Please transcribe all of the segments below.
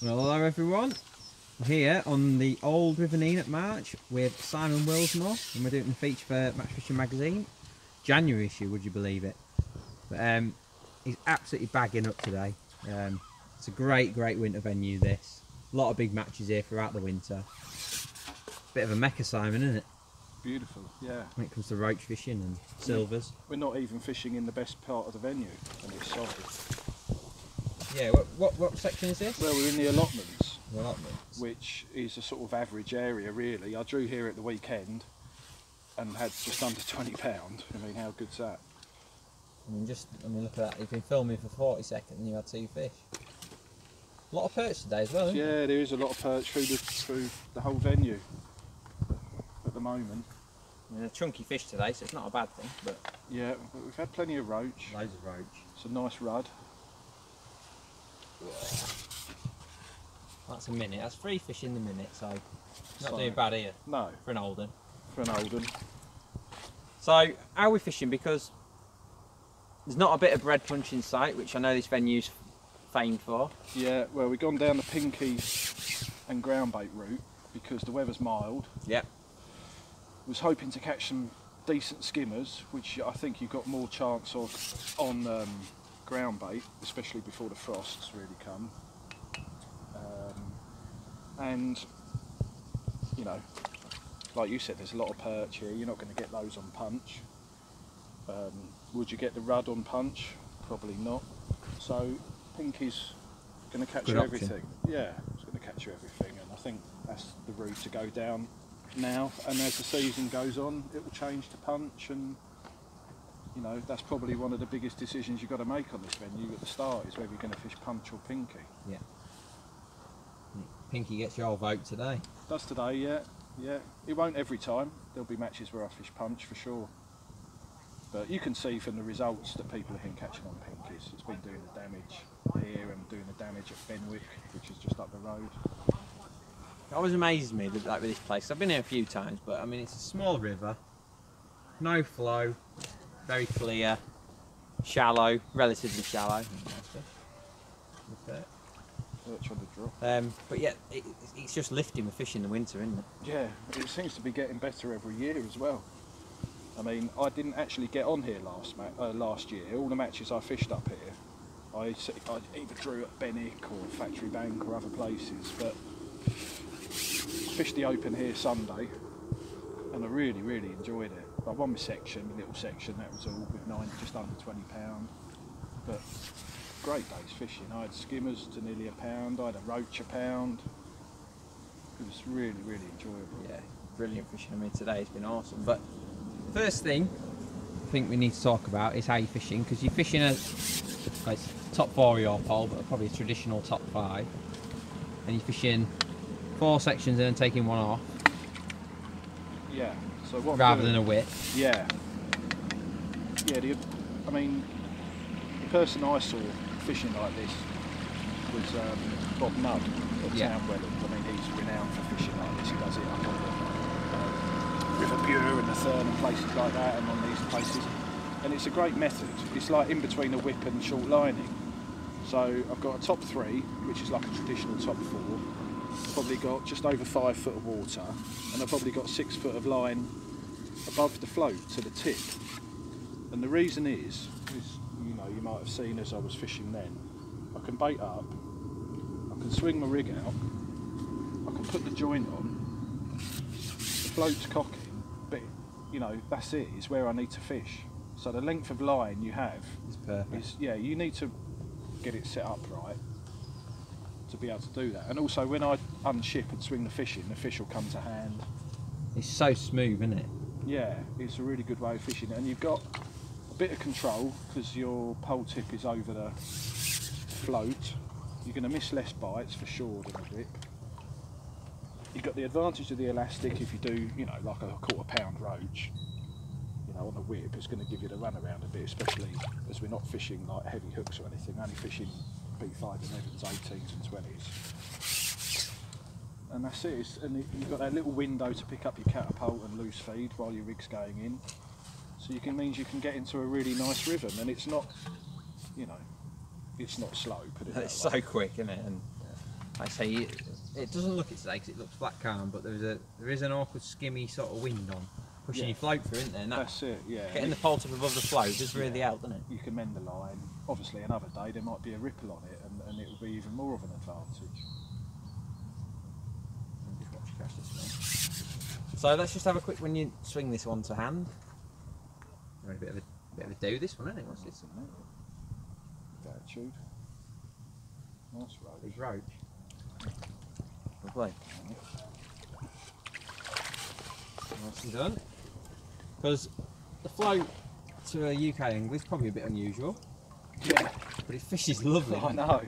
Well, hello everyone. We're here on the Old River Nene at March with Simon Willsmore, and we're doing a feature for Match Fishing magazine. January issue, would you believe it? But he's absolutely bagging up today. It's a great winter venue, this. A lot of big matches here throughout the winter. Bit of a mecca, Simon, isn't it? Beautiful, yeah. When it comes to roach fishing and silvers. We're not even fishing in the best part of the venue, and it's solid. Yeah, what section is this? Well, we're in the allotments, Which which is a sort of average area, really. I drew here at the weekend and had just under £20. I mean, how good's that? I mean, look at that. You've been filming for 40 seconds and you had 2 fish. A lot of perch today as well, isn't Yeah, there is a lot of perch through the whole venue at the moment. I mean, a chunky fish today, so it's not a bad thing. But yeah, but we've had plenty of roach. Loads of roach. It's a nice rudd. That's a minute. That's 3 fish in the minute, so not doing bad here. No. For an Olden. For an Olden. So, how are we fishing? Because there's not a bit of bread punch in sight, which I know this venue's famed for. Yeah, well, we've gone down the pinkies and groundbait route because the weather's mild. Yep. Was hoping to catch some decent skimmers, which I think you've got more chance of on groundbait, especially before the frosts really come. And you know, like you said, there's a lot of perch here. You're not going to get those on punch. Would you get the rudd on punch? Probably not. So pinky's going to catch you everything. Yeah, it's going to catch you everything, and I think that's the route to go down now. And as the season goes on, it will change to punch, and you know, that's probably one of the biggest decisions you've got to make on this venue at the start, is whether you're going to fish punch or pinky. Yeah. Pinky gets your vote today. Does today, yeah. Yeah. It won't every time. There'll be matches where I fish punch for sure. But you can see from the results that people have been catching on pinkies. It's been doing the damage here and doing the damage at Benwick, which is just up the road. It always amazes me that, like, with this place. I've been here a few times, but I mean, it's a small river, no flow, very clear, shallow, relatively shallow. Perch on the drop. But yeah, it's just lifting with fish in the winter, isn't it? Yeah, it seems to be getting better every year as well. I mean, I didn't actually get on here last year. All the matches I fished up here, I either drew at Benwick or Factory Bank or other places, but fished the Open here Sunday, and I really enjoyed it. I won my section, my little section, that was all, with just under £20. But great days fishing. I had skimmers to nearly £1, I had a roach £1. It was really enjoyable. Yeah, brilliant fishing. I mean, today's been awesome. But first thing I think we need to talk about is how you're fishing, because you're fishing a top 4 of your pole, but probably a traditional top 5, and you're fishing 4 sections and then taking 1 off. Yeah. So what rather than a whip. Yeah. Yeah. I mean, the person I saw fishing like this was Bob Nudd at Town Welland. I mean, he's renowned for fishing like this. He does it up on the River Bure and the Thurn and places like that, and on these places. And it's a great method. It's like in between a whip and short lining. So I've got a top 3, which is like a traditional top 4. I've probably got just over 5 foot of water, and I've probably got 6 foot of line above the float to the tip. And the reason is, you know, you might have seen as I was fishing then, I can bait up, I can swing my rig out, I can put the joint on, the float's cocking, but you know, that's it, is where I need to fish. So the length of line you have is perfect. Yeah, you need to get it set up right to be able to do that. And also when I unship and swing the fish in, the fish will come to hand. It's so smooth, isn't it? Yeah, it's a really good way of fishing, and you've got a bit of control because your pole tip is over the float. You're going to miss less bites for sure than a whip. You've got the advantage of the elastic if you do, you know, like a £1/4 roach. You know, on the whip, it's going to give you the run around a bit, especially as we're not fishing like heavy hooks or anything, only fishing B5 11s, 18s and 20s. And that's it, and you've got that little window to pick up your catapult and loose feed while your rig's going in. So means you can get into a really nice rhythm, and it's not, you know, it's not slow. Put it that way. It's so quick, isn't it? And I say it doesn't look it today because it looks flat calm, but there is an awkward skimmy sort of wind on, pushing your float through, isn't there? And that's it, yeah. Getting the pole tip above the float does really help, doesn't it? You can mend the line. Obviously another day there might be a ripple on it and it will be even more of an advantage. Just watch you catch this one. So let's just have a quick, when you swing this one to hand. A bit of a do this one, isn't it? What's this? Attitude. Nice roach. Big roach. Lovely. Nicely done. Because the float to a UK angler is probably a bit unusual. Yeah. But it fishes lovely. I know.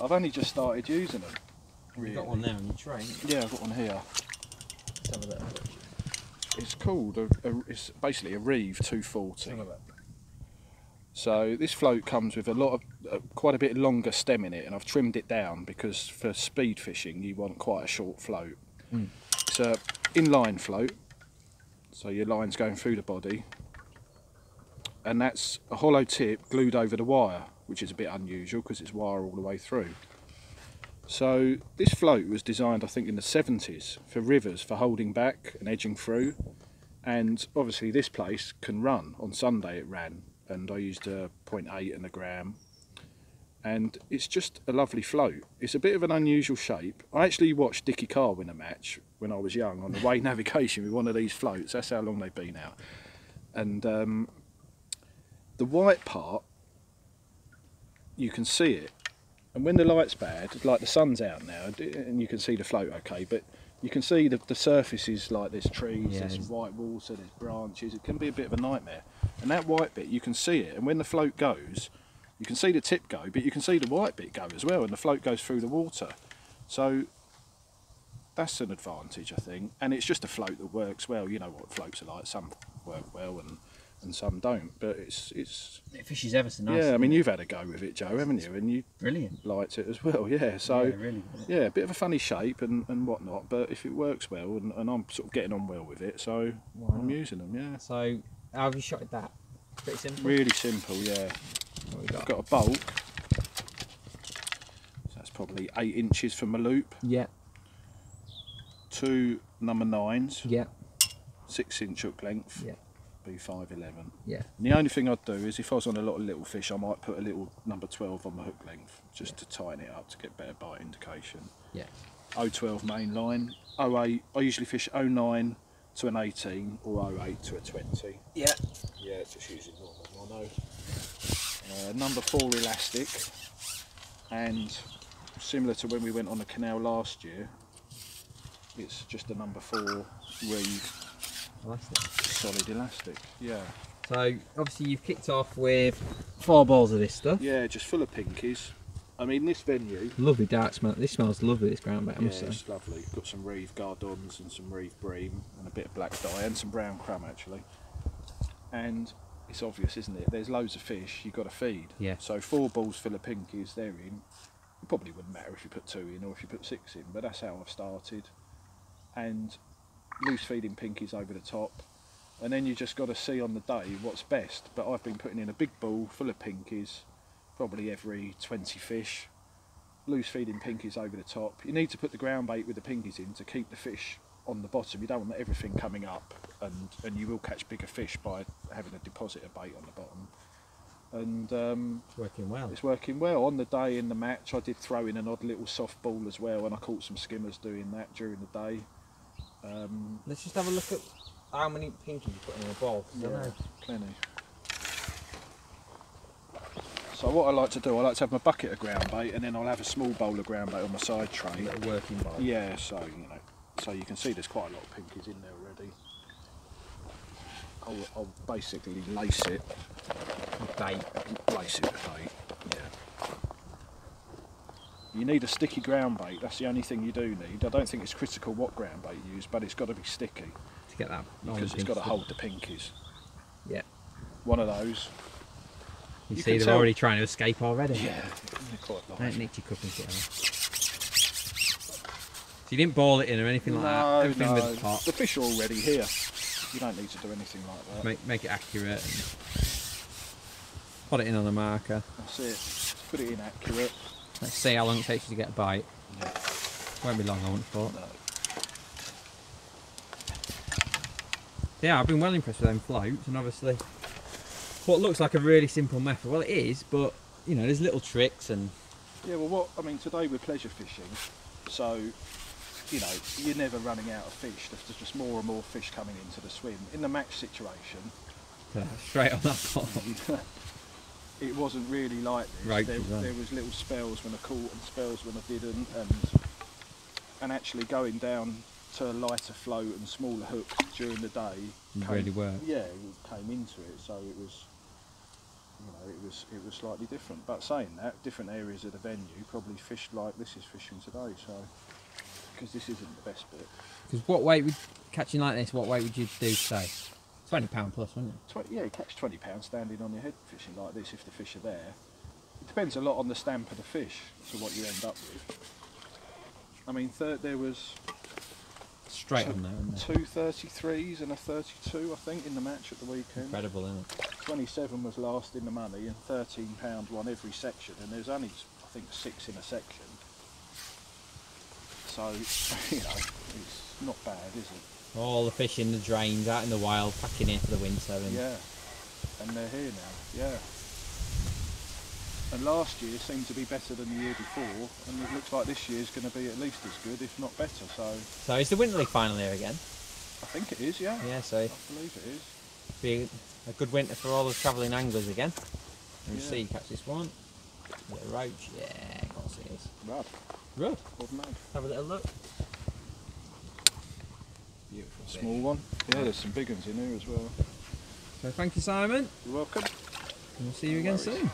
I've only just started using them. Really. You've got one there on your tray. Yeah, I've got one here. Let's have a look. It's called it's basically a Reeve 240. So this float comes with a lot of quite a bit longer stem in it, and I've trimmed it down because for speed fishing you want quite a short float. It's a inline float, so your line's going through the body, and that's a hollow tip glued over the wire, which is a bit unusual because it's wire all the way through. So this float was designed, I think, in the 70s for rivers, for holding back and edging through, and obviously this place can run. On Sunday it ran, and I used a 0.8 and a gram, and it's just a lovely float. It's a bit of an unusual shape. I actually watched Dickie Carr win a match when I was young on the Way Navigation with one of these floats. That's how long they've been out. And the white part, you can see it, and when the light's bad, like the sun's out now, and you can see the float okay, but you can see the surface is like there's trees, there's white water, there's branches. It can be a bit of a nightmare. And that white bit, you can see it, and when the float goes, you can see the tip go, but you can see the white bit go as well, and the float goes through the water. So that's an advantage, I think. And it's just a float that works well. You know what floats are like, some work well and some don't, but it fishes ever so nice. Yeah, I mean, you've had a go with it, Joe, haven't you? And you brilliant liked it as well, yeah. So yeah, really, yeah, a bit of a funny shape and whatnot, but if it works well, and I'm sort of getting on well with it, so I'm using them, yeah. So how have you shot that? Pretty simple? Really simple, yeah. I've got a bulk, so that's probably 8 inches from my loop. Yeah. 2 number 9s. Yeah. 6-inch hook length. Yeah. B511. Yeah. And the only thing I'd do is if I was on a lot of little fish, I might put a little number 12 on my hook length just to tighten it up to get better bite indication. Yeah. 012 main line. 08, I usually fish 09 to an 18 or 08 to a 20. Yeah. Yeah, just using normal mono. Number 4 elastic, and similar to when we went on the canal last year, it's just a number 4 Reeve solid elastic. Yeah. So obviously you've kicked off with 4 balls of this stuff. Yeah, just full of pinkies. I mean, this venue. Lovely dark smell. This smells lovely. This groundbait, I must say. It's lovely. Got some Reeve Gardons and some Reeve Bream and a bit of black dye and some brown crumb actually. And it's obvious, isn't it? There's loads of fish you've got to feed. Yeah. So 4 balls full of pinkies, they're in. It probably wouldn't matter if you put 2 in or if you put 6 in, but that's how I've started. And loose feeding pinkies over the top, and then you just got to see on the day what's best. But I've been putting in a big ball full of pinkies probably every 20 fish, loose feeding pinkies over the top. You need to put the ground bait with the pinkies in to keep the fish on the bottom. You don't want everything coming up, and you will catch bigger fish by having a deposit of bait on the bottom. And it's working well. It's working well. On the day in the match I did throw in an odd little soft ball as well, and I caught some skimmers doing that during the day. Let's just have a look at how many pinkies you put in a bowl. Yeah, plenty. So what I like to do, I like to have my bucket of ground bait, and then I'll have a small bowl of ground bait on my side tray. A little working bowl. Yeah, so so you can see there's quite a lot of pinkies in there already. I'll basically lace it. Lace it with bait. Yeah. You need a sticky ground bait. That's the only thing you do need. I don't think it's critical what ground bait you use, but it's got to be sticky to get that. Because it's got to hold the pinkies. Yeah. One of those. You see, they're already trying to escape already. Yeah. They're quite I don't need your cooking together. So you didn't boil it in or anything like that? Everything with the pot. The fish are already here. You don't need to do anything like that. Make it accurate. And put it in on a marker. That's it. Put it in accurate. Let's see how long it takes you to get a bite. Yeah. Won't be long, I wouldn't have thought. No. Yeah, I've been well impressed with them floats, and obviously what looks like a really simple method, well it is, but you know, there's little tricks and... Yeah, well today we're pleasure fishing, so, you know, you're never running out of fish. There's just more and more fish coming into the swim. In the match situation... straight on that pot. It wasn't really like this. Right, there was little spells when I caught and spells when I didn't, and actually going down to a lighter float and smaller hooks during the day really worked. Yeah, it came into it, so it was, you know, it was slightly different. But saying that, different areas of the venue probably fished like this is fishing today, so because this isn't the best bit. Because what weight would catching like this? What weight would you do today? £20 plus, wouldn't it? Yeah, you catch £20 standing on your head fishing like this if the fish are there. It depends a lot on the stamp of the fish to what you end up with. I mean, there was straight on there, isn't two 33s and a 32, I think, in the match at the weekend. Incredible, isn't it? 27 was last in the money, and £13 won every section, and there's only, I think, 6 in a section. So, you know, it's not bad, is it? All the fish in the drains, out in the wild, packing in for the winter. And yeah, and they're here now, yeah. And last year seemed to be better than the year before, and it looks like this year's going to be at least as good, if not better. So is the Winter League final here again? I think it is, yeah. Yeah, so I believe it is. Be a good winter for all the travelling anglers again. And Yeah. see, catch this one. A little roach, yeah, of course it is. Rud. Rud. Old mud. Have a little look. Beautiful. Small one. Yeah, there's some big ones in here as well. So thank you, Simon. You're welcome. And we'll see you again soon.